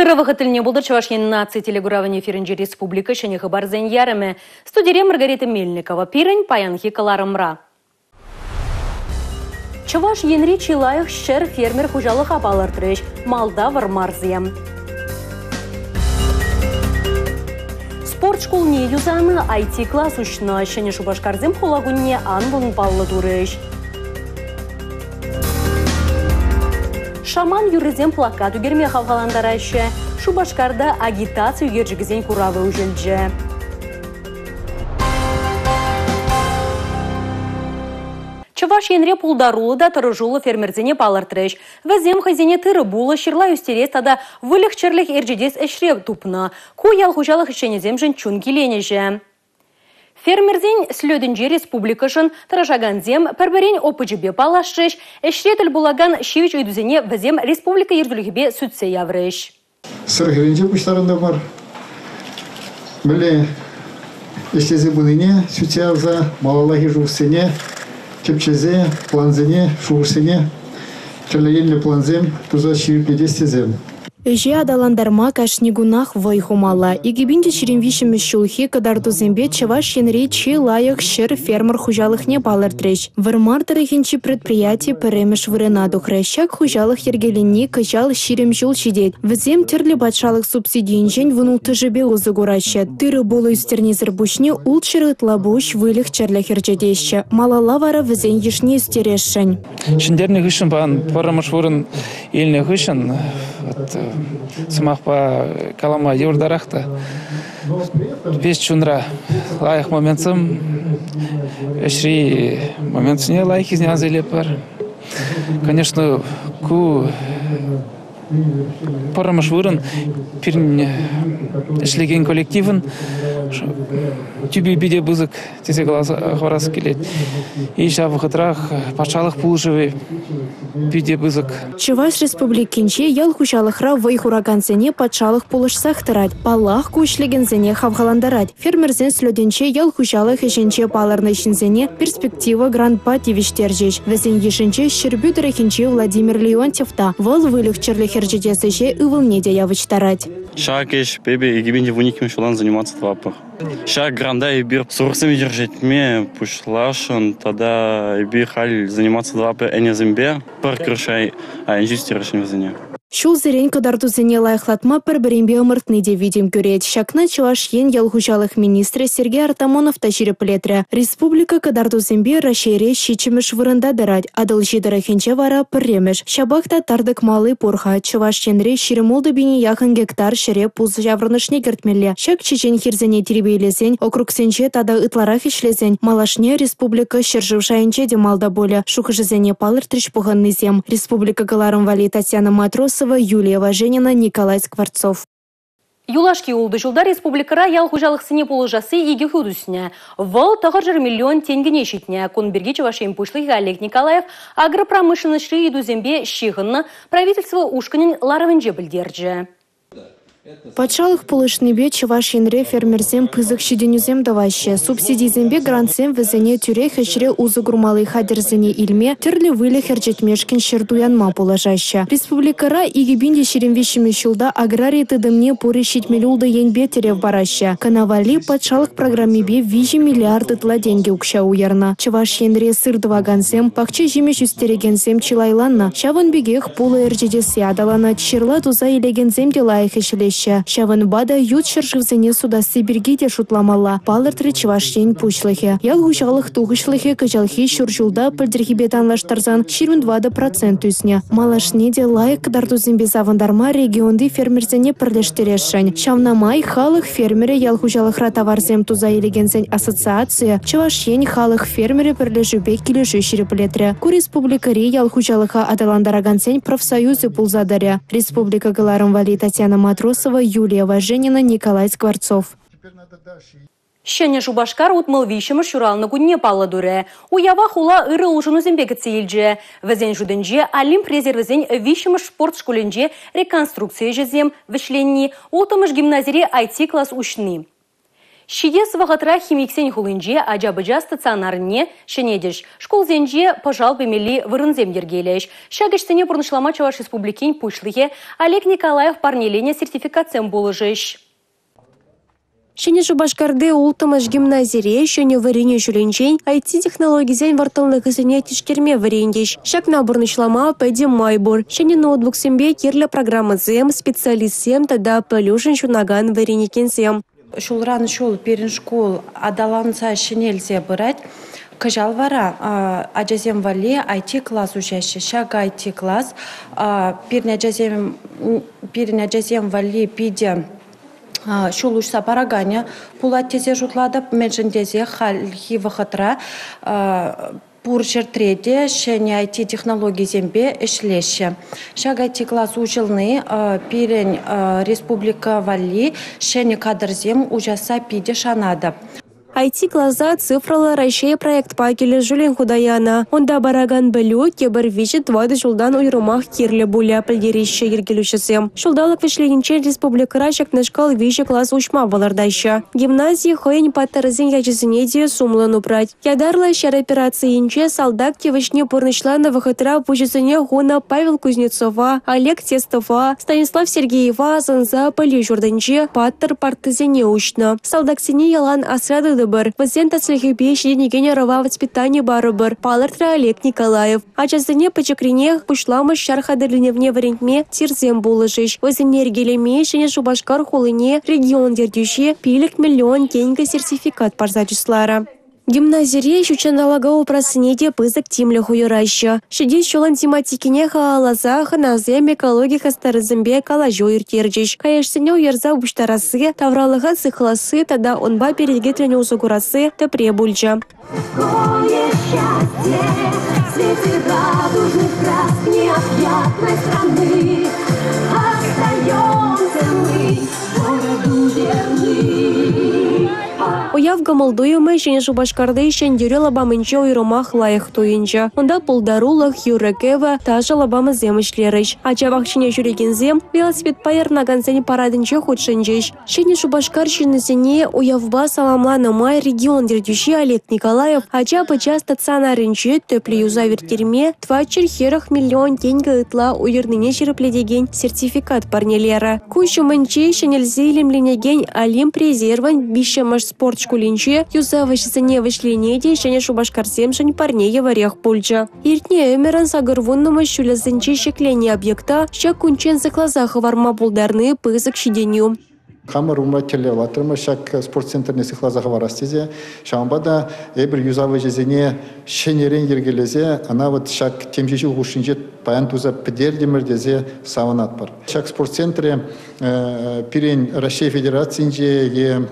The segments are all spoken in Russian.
Ырывы хытылне булдыр Чувашьен нации телегуравын эфиринже республика шене хабарзен ярыме. Студире Маргарита Мельникова пирень паянхи каларымра. Чуваш енри чилаях шер фермер хужалық апалыртырыш, малда вармарзем. Спорт школне юзаны IT-класс ушна, шене Шубашкарзем хулагунне анбун баллы дурыш. Шаман юрызем плакат үгерме хавгаландарашы, Шубашкарда агитация үгержігізен куравы үжілджі. Чуваш енре пулдарулы да тұрыжулы фермерзене палыртырыш. Візем хазене тыры булы шырла үстерес тада вылық чырлық әржедес әшреп тупны. Ку ялхужалық ішенезем жын чун келенежі. Фермерзен слөдінже республикашын тұрашаганзем пәрбірен опыжыбе палашыш, әшретіл булаган шевич өйдізене візем республика ерділігібе сүтсе яврыш. Сырғырынжы бұштарында бар. Білі, ештезе бұныне сүтсе авза, малалахи жуғсене, кепчезе, планзене, шуғсене, кірлегенлі планзем, тұза шевіпедестезем. Эже адаландарма кашнигунах вайхумала. Игибинде черемвишем шулхи кадарду зембе Чуваш енре чи лайық шер фермер хужалық не палыртреш. Вармартыры хинчи предприятие перемеш вырынаду хрещак хужалық ергелінне кыжал ширем жул шидет. Візем тірлі батшалық субсидиин жен вынул тыжыбе узы гурача. Тыры болу үстернезір бушне улчыры ытлабуш вылық черлі херджедеші. Малала вара візен ешне үстерешшін. Шындерні ғышын баған парамыш вырын еліне ғышын. Сымақпа калама еурдарақта. Бес чунра лайық моментсым. Әшри моментсіне лайық езіне азайлеп бар. Конечно, ку парамыш вырын пирін ішлеген коллективын тюбе биде бызык тесе хварасы келет. И шабы хытрах пачалық пулжывы биде бызык. Чуваш республикинче ял хужалықра вайхураганзене пачалық пулышсақ тырад. Палах кушлегензене хавгаландарад. Фермерзен слөденче ял хужалық ешенче паларны шинзене перспектива грандпа тивиштержеш. Везен ешенче шербюдерехинче Владимир Леонтьевта. Вал вылық черлі херджедесеше ывылнеде явычтарад. Шакеш, бебе, и гибинде вуниким шулан заниматься твапах. Шак гранда и бир сурсами держать мне пушлашен, тогда и бир халь заниматься твапы эне зембе, паркрышай, а инжистер решен везене. Шул зерен кадарду зене лайықлатма пір-бірінбе ымыртны де видим көрет. Шакна Чуваш ен ялхужалық министрі Сергей Артамонов тажиры плетрі. Республика кадарду зембе рашере шичіміш вырында дырад. Адыл жидыры хенче вара пірреміш. Шабақта тардық малы порха. Чуваш енре ширемолды біне яғын гектар шере пуз жаврынышне кертмелі. Шак чечен хирзене теребейлесен, округсенче тада ытларақ ишлезен. Малашне республика шержывшайынче демалда болі. Шухыжызене палыр тришпуғанны зем. Республика галарым вали Татьяна Матросова, Юлия Важенина, Николай Скворцов. Юлашки улды жылда республикара ял хужалық сыне полыжасы иге хүдісіне. Вал тағыр миллион тенгене шетіне. Конберге Чувашин пушлығы Олег Николаев агропромышленніші едузембе шиғынны правительство ушканын ларывынже білдерджі. Патшалық полышныбе Чуваш енре фермерзем пызык шиденюзем даваще. Субсидизембе грантсем візене тюре хешре узы гурмалы хадерзене илме тірлі вылі херджетмешкін шердуянма положаще. Республикара игибинде шеремвешіме шулда агрария тыдымне пуры шитмелюлды енбе терев бараще. Канавали патшалық программебе 5 миллиарды тла деньги укша уярна. Чуваш енре сырдывагансем пахче жемеш үстерегенсем чилайланна. Шавын бегех пулы эржедесе адалана чирла туза илегензем делайық ешіле. Шавын бада ют шыршывзене судасы бергеде шутламалла. Палыртры Чувашен пучлыхе. Ял хужалық туғышлыхе кыжалхи шуржулда пыльдерхибе танлаштарзан 22% үсне. Малашнеде лайық дартузембе завандарма регионды фермерзене пірлештерешшін. Шавнамай халық фермері ял хужалықра товарзем туза елегензен ассоциация Чувашен халық фермері пірлешубе келеші ширеплетрі. Ку республикари ял хужалыха адаландарагансен профсоюзы пулзадаря. Республика галарым вали Татьяна Матросова, Юлия Важенина, Николай Скворцов. Шене Шубашкар утмыл вишімі шуралны күнне палы дүрі. Уява хула ыры ұжыны зімбегі цейлджі. Візен жүдінже Олимп резервізен вишімі спорт школінже реконструкция жезем вішленні, ултымыш гимназире IT-класс ұшны. Шидес вағытра химиксен хулынже ажабыжа стационарне шенедеш. Школ зенже пожал бемели вырынзем ергелеш. Шагыштыне бұрнышлама Чуваш республикин пушлығы Олег Николаев парнелене сертификациям болыжеш. Шене Шубашкарды ултымыш гимназире, шене варене жүленчен, IT-технологизен вартылны кызыне тишкерме варендеш. Шакна бұрнышлама пәдем майбур. Шене ноутбук сембе керлі программы зем, специалист сем, тада пөлюшін шунаган варенекен сем. Шулран шул перин школ адаланса шинельзе бырать. Кажал вара аджазем вали IT-класс учащий, шаг IT-класс, перин аджазем вали пиде шул учса параганя, пулат тезе жутладап, меншин тезе хальхи вахатра, пурчер третье, шене IT-технологии зембе эшлеше. Шаг IT-класс училны, перин республика вали, шене кадрзем ужаса пиде шанада. IT-класса цифралы райшей проект пакелі жүлен худаяна. Онда бараган білу, кебір вичет вады жылдан уйрумах керлі буля пілдерейші ергелушісі. Шылдалық вишлегенче республикара шакнашкал виче класс учма балардайшы. Гимназия хойын паттарызен яжызіне де сумлын упрать. Ядарлы шар операциянче солдат кевішне пұрнышланы вахытра пучызіне хуна Павел Кузнецова, Олег Тестова, Станислав Сергеева, Занза Пали журданче паттар партызене учна. Солдаксене ялан асрады бар. Вазен тацлихипе шеденегене рава воспитание барыбыр. Палыртра Олег Николаев. Ачасыне пачакрине пушламыш шархадырленевне варентме тирзем булышыш. Вазен ергелеме шене Шубашкар хулыне регион дердюще пилик миллион тенге сертификат парзачыслара. Гимназире шучаналагау прасынеде пызык тимлі хуйыраща. Шеде шолан тематикине хаалаза ханазем экология хастарызымбе калажу иртерджиш. Каяшсыне уярза буштарасы, тавралыға сыхласы, тада онба передге трене узугурасы тепре бульджа. Какое счастье в свете радужных краск необъятной страны. Остаемся мы городу верны. Уявга молдуемы шене Шубашкарды шендюре лабамынче уйрумах лайық туйынча. Онда пулдарулах, юрекева, тажа лабамы земышлерыш. Ачавах шене жүреген зем, велосипед пайыр нагансене парадынче худшынчеш. Шене Шубашкар шенесене уявба саламланымай регион дердюши Олег Николаев, ача-пача стационарынче төплі юза вертерме 2,4 миллион тенге ытла уйырныне шерепледеген сертификат парнелері. Кущу мынче шенелзе илемленеген Олимп резерван бишемаш спорт шкулинче юза вышысыне вышленеде шене Шубашкарсем шень парнее варех пульча. Иртне өмеран сагырвуннымы шулязынче шеклене объекта ща кунчен заклазах варма булдарны пызык шиденю. Хамар умрателе ватырмы шак спортцентрне сыхлазаға варастезе. Шамбада эбір юзавы жезене шенерен ергелезе, ана вот шак темжеші ғушынжет паян туза підердемірдезе саванат бар. Шак спортцентре пирен Россия Федерациянже,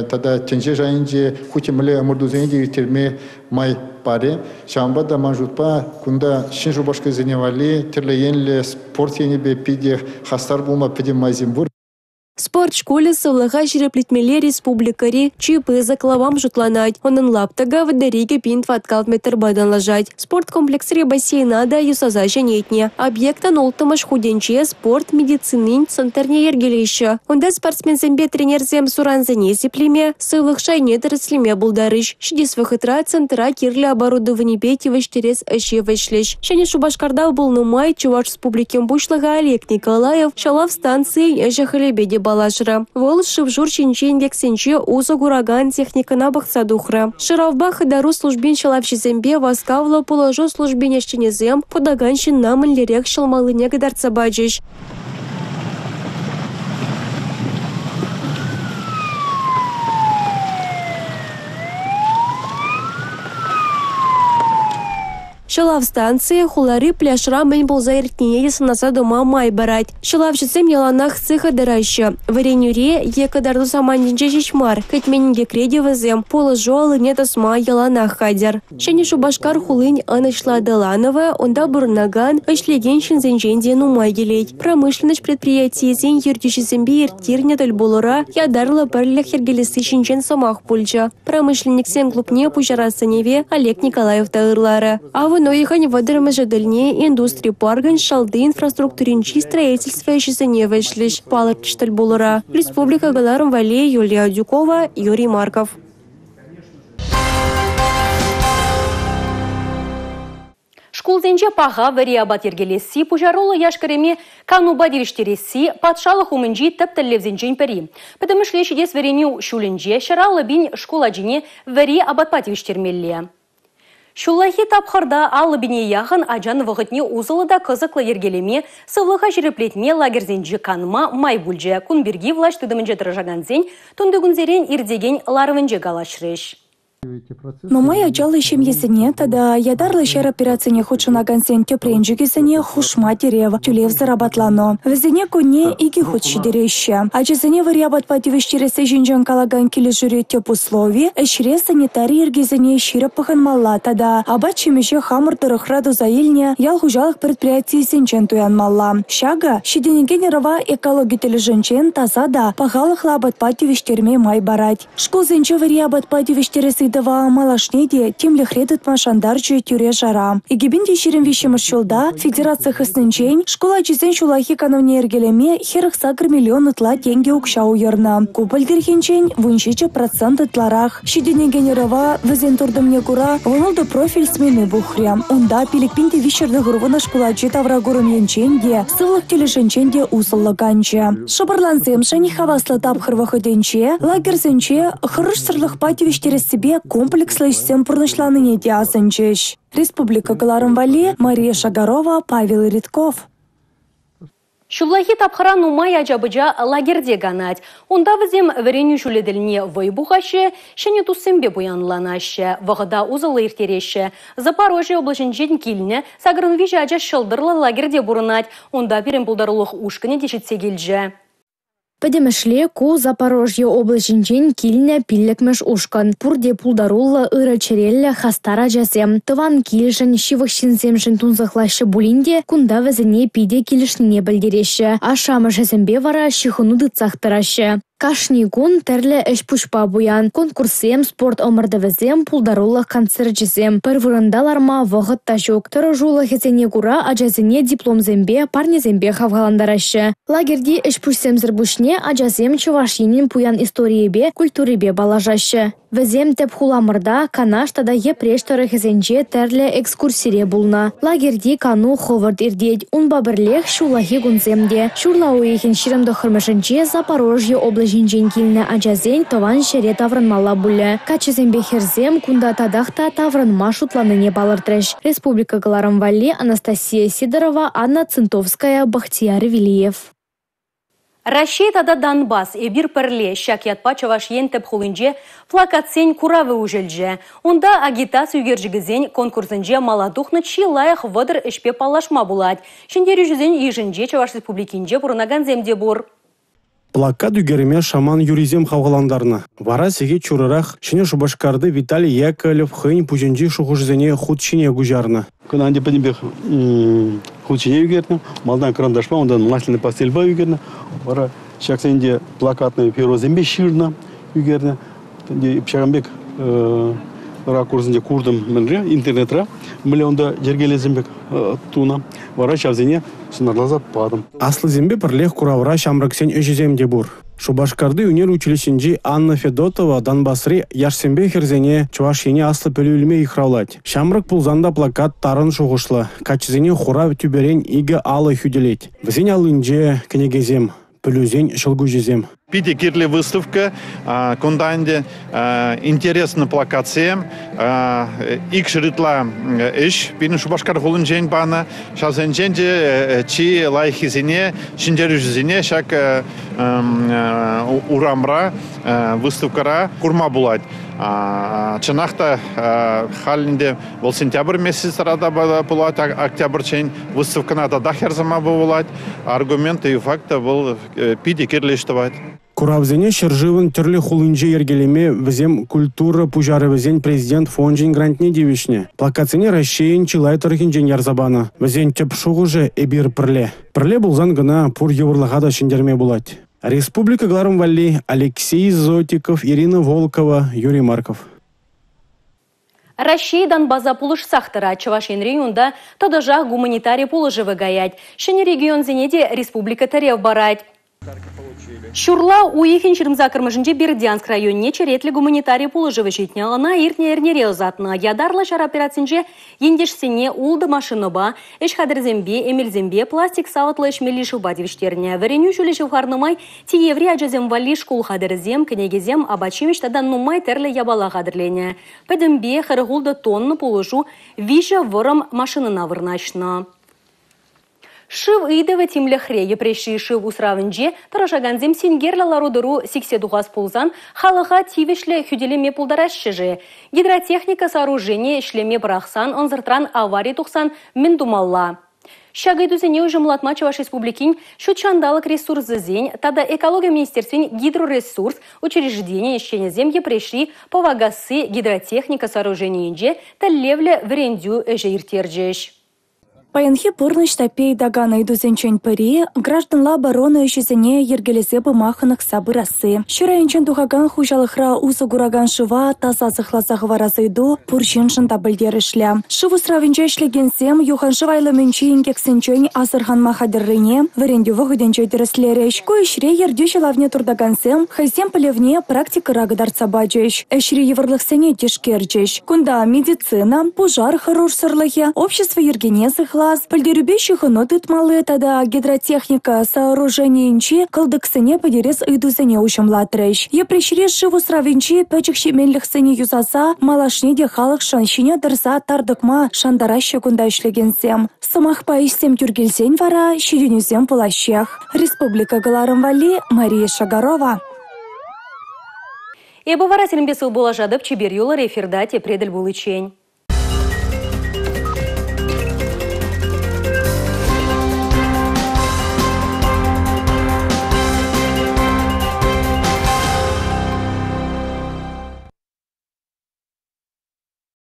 тада тенже жайынже, хутемілі амурдузенде терме май паре. Шамбада манжутпа кунда шин Шубашкы зеневали, терлеенле спорт енебе пиде хастар булма пиде майзимбур. Спорт школе сывлыға жиреплетмеле республикари чипы заклавам жутланать. Онын лаптага вадариге пинт ваткалт метр бадан лажать. Спорт комплексре бассейнада юсаза женетне. Объектан олтымыш худенче спорт медицинин центрне ергелеща. Онда спортсмензембе тренерзем суранзене сеплеме, сывлых шайне дырыслеме булдарыш. Шидес вахытра центра кирлі оборудование пети выштерес әше вышлеш. Шене Шубашкарда был нумай Чуваш республикем бушлага Олег Николаев шалав станции әже халебеде балашыра. Вол шывжур чинчен вексенче узо гураган техникана бақсадухра. Шыравбах дару службен шалавшизембе васкавла положу службен яшченезем подаганшин намын лерек шалмалыне гадарца баджиш. Шалав станции хулары пляшра мен болза иртнее санаса дома май барать. Шалав жесем яланах цыха дыраща. Варенюре екадарду самандинче жичмар. Кэтменинге креде вазем положу алыне тасма яланах хадер. Шене Шубашкар хулынь анышла Даланова, онда бурнаган ышлеген шинзенженде нумай гелеть. Промышленность предприятий зен юрдюшизембе иртирне дальболора ядарла парлях ергелесы шинчен самах пульча. Промышленник сен клубне пужарасыневе Олег Николаев таырлары. уехать в водоромежедальне индустрии парган шалды инфраструктуринчи строительство ищесене вышлись. Палат Штальбулора. Республика Галаром Вале, Юлия Дюкова, Юрий Марков. Шкулзенче паға вариабат ергелесі, пужаролы яшкареме кануба девиштересі, патшалық умынжи тәптәллевзенчен пәрі. Потому шлешедес вареню шулінже, шаралы бин шкуладжине вариабатпа девиштермелле. Шулахи тапхарда алы бине яғын ажан вғытне узылыда қызықлы ергелеме, сывлыға жіреплетме лагерзенжі канма май бүлже, күнберги влаш түдімінже тұржаганзен, түндігінзерен ирдеген ларвынже галашрыш. Но моя джалы семьесене, тогда ядарлы шер операцияне худшына гансен тепренжигесене хушма дерева тюлев зарабатлано. Везене коне иги худши дереще. А чесене вариабат пативештересе жинжан калаган киле жюри теп условий, эшре санитарий ергезене шире паханмалла, тогда абат чемеше хамыр дырыхраду заильне ял хужалых предприятий сенчен туянмалла. Шага, шиденеге нерова экологи тележенчен тазада пахалых лабат пативештерме май барать. Школ зенче вариабат пативештересе дава малашнеде темлех редет машандарчу тюре жара. Игибинде ширин вещемыш шулда федерация хыснынчен школа чизен шулахи кановне ергелеме херых сакр миллион ытла тенге укша уерна. Купальдерхенчен вунчиче процент ытларах. Шидене генерова везен турдымне кура вынылды профиль смены бухря. Онда пиликпинде вишерды гурвына школа читавра гурымьенченде сывлык телешенченде усыллыганче. Шабарлансем шани хаваслы тапхыр вахыденче лагерзенче хырыш сырлых пативештерес себе комплекслы систем пурнышланыне диасынчеш. Республика Галарым Вали, Мария Шагарова, Павел Редков. Шулахи тапхара нумай ажабыжа лагерде ганать. Онда візем вареню шуледіліне вайбухашы, шене туссембе буянланашы, вағыда узылы иртереші. Запорожье облачынчен киліне сагрын вижа ажа шылдырлы лагерде бұрынать. Онда берен бұлдарылық ушкыне дешетсе келжі. Пәдемішле ку Запорожье облачынчен киліне пиллекмеш ушкан. Пурде пулдарулла ыры черелле хастара жазем. Тыван килшін шивықшінземшін тунзықлашы булинде кунда візіне пиде килішніне білдереші. Ашамы жазембе вара шихыну дыцақтырашы. Кашни кун терле эш пушпа буян. Конкурсем спорт омырдывізем пулдаруллах концерт жезем. Пырвырындаларма вғыт тажук. Тұрыжулы хезене кура ажазіне диплом зембе парне зембе хавгаландарашы. Лагерди эш пушсем зірбушне ажазем чувашинин пуян историебе культуребе балажашы. Візем теп хуламырда канаштада епрештары хезенче терле экскурсире булна. Лагерди кану ховард ирдеть. Унба бірлех шулахи гунземде. Шурла уехен ширемді хырмышынче Запорожье облачынчен киліне ажазен тован шере таврынмалла булі. Качызембе херзем кунда тадахта таврынма шутланыне балыртрыш. Республика Галарым Вали, Анастасия Сидорова, Анна Цинтовская, Бахтияр Вилиев. Россия тада Донбасс эбир перле шак ятпа чаваш ентеп хулынже плакатсен куравы ужелже. Онда агитация үгержігізен конкурсынже маладухны чи лайық вадыр ішпе палашма булать. Шендері жүзен ежінже чаваш республикинже бұрынаган земде бұр. Плакат үгеріме шаман юризем хавгаландарны. Вара сеге чурырах шыне шубашкарды Виталий Яковлев хын пуженжи шухужзене худшине гужарны. Кынанде пенебек худшине үгерді, малдан карандашма, ондан масляный пастельба үгерді. Вара шаксенде плакатный перозембе ширна үгерді. Пшагамбек ракурсынде курдым мінре, интернетра. Міле онда жергелезембек туна. Вара шавзене сынарлазап падым. Аслы зембе пірлех куравра шамраксен өжіземде бұр. Шубашкарды өнер училищенжи Анна Федотова Донбассри яшсембе херзене чувашине аслы пөлүлме ихраулать. Шамрак пулзанда плакат тарын шуғышлы. Качызене хура түберен иге алы хүделет. Візен алынже кенегезем, пөлюзен шылгужезем. Пиде кирле выставка, конданде интересный плакатсем, икшритла иш, пин шубашкар хулынжен бана, шазенженде чи лайхизине, шиндерюжизине, шак урамра выставкара курма булать. Чынақта халінде бұл сентябрь месяцарада булать, октябрь чейн выставкана да дахерзама булать, аргументы и факты бұл пиде кирле иштавать. Куравзене шыржывын түрлі хулынжы ергелеме візем культура пужары візен президент фонжин грантне девишне. Плакатсене Россиян чилай тұрхинжен ярзабаны. Візен теп шуғыжы эбир пірле. Пірле бұлзан гына пур еврлағада шиндерме булать. Республика Галарым Вали, Алексей Зотиков, Ирина Волкова, Юрий Марков. Россиядан база пулыш сахтыра Чувашин районда тодажа гуманитарий пулыжы выгаять. Шыне регион зенеде республика Терев барать. Шурла уехин Шырмзакармышынче Бердянск районе черетлі гуманитарий пулыжы вычитне ана иртне-эрнере озатна. Ядарлы шар операцинче ендешсене улды машиныба, эшхадырзембе, эмелзембе, пластик саватлы эшмели шубадевиштерне. Вареню шулешев харнымай тиеври ажазем вали школ хадырзем, кенегезем, абачимиш тадан нумай терлі ябала хадырлене. Пәдімбе хырғулды тонны пулыжу виже вырым машинына вырначна. Шыв ыйдывы тимлехре епреши шыв усравынже тарашаганзем сенгерлі ларудыру сикседуғас пулзан халыға тивешлі хүделеме пулдарашшыжы. Гидротехника сооружение шлеме брахсан онзыртран аварий тухсан мендумалла. Шагайдузене ұжымлатма Чуваш республикин шутчандалық ресурсы зень, тада экология министерствен гидроресурс учреждение ещенезем епреши повагасы гидротехника сооружениенже тәллевлі врендю эжейртерджеш. Паянхи пырныш тапей дагана идузенчен пари, гражданла обороны ещезене ергелесе бымаханах сабырасы. Шырайынчен тухаган хужалыхра узы гураган шыва таза зыхлазағы варазайду пуршиншын табылдерішля. Шыву сравинче шлегенсем юхан шывайлы менчи инкексенчен азырхан махадырыне варендю вғыденче деріслереш. Көйшре ердюші лавне турдагансем хайсем полевне практика рагыдарца баджеш. Эшре еврлықсене тешкерджеш. Кунда медицина, пожар хорурсырлыхе, общество ергенезых пальдерюбещих нотыт малы, тада гидротехника сооружениенчи калдыксыне подерес ыйдузене ушымлатрыш. Епрешре шыву сравинчи пәчік шеменліхсыне юзаса малашнеде халық шаншине дырса тардыкма шандараща кунда ишлегенсем. Сымахпа истем тюргелсен вара ширинюзем пулащех. Республика Галарым Вали, Мария Шагарова. Эбі вара сілімбесі бола жадып чебер юлы рефердате предель булычень.